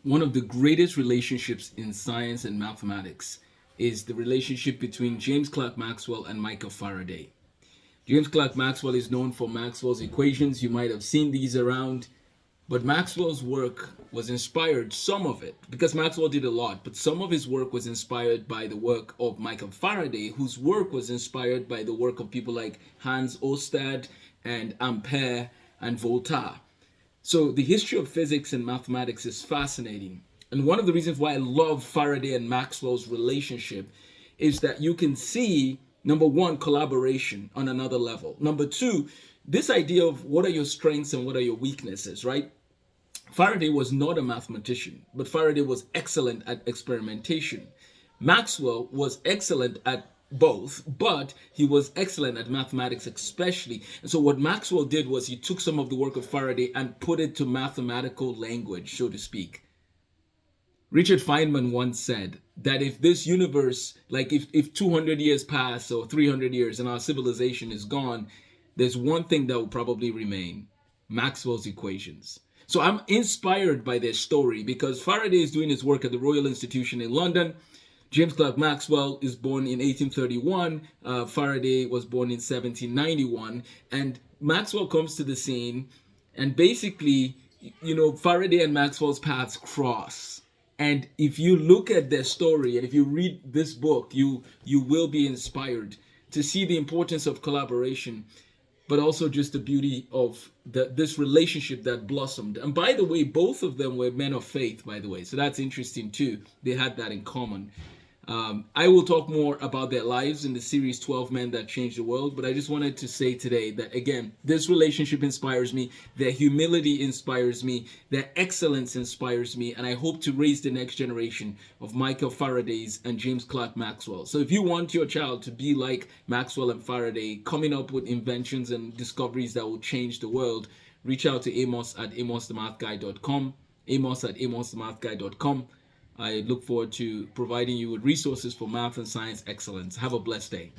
One of the greatest relationships in science and mathematics is the relationship between James Clerk Maxwell and Michael Faraday. James Clerk Maxwell is known for Maxwell's equations. You might have seen these around. But Maxwell's work was inspired, some of it, because Maxwell did a lot, but some of his work was inspired by the work of Michael Faraday, whose work was inspired by the work of people like Hans Ostad and Ampere and Voltaire. So the history of physics and mathematics is fascinating. And one of the reasons why I love Faraday and Maxwell's relationship is that you can see, number one, collaboration on another level. Number two, this idea of what are your strengths and what are your weaknesses, right? Faraday was not a mathematician, but Faraday was excellent at experimentation. Maxwell was excellent at both, but he was excellent at mathematics especially. And so what Maxwell did was he took some of the work of Faraday and put it to mathematical language, so to speak. Richard Feynman once said that if this universe, like if 200 years pass or 300 years and our civilization is gone, there's one thing that will probably remain: Maxwell's equations. So I'm inspired by their story because Faraday is doing his work at the Royal Institution in London. James Clerk Maxwell is born in 1831. Faraday was born in 1791. And Maxwell comes to the scene, and basically, Faraday and Maxwell's paths cross. And if you look at their story and if you read this book, you will be inspired to see the importance of collaboration, but also just the beauty of this relationship that blossomed. And by the way, both of them were men of faith, by the way. So that's interesting too. They had that in common. I will talk more about their lives in the series 12 Men That Changed the World, but I just wanted to say today that, again, this relationship inspires me, their humility inspires me, their excellence inspires me, and I hope to raise the next generation of Michael Faradays and James Clerk Maxwell. So if you want your child to be like Maxwell and Faraday, coming up with inventions and discoveries that will change the world, reach out to Amos at amosthemathguy.com, amos at amosthemathguy.com. I look forward to providing you with resources for math and science excellence. Have a blessed day.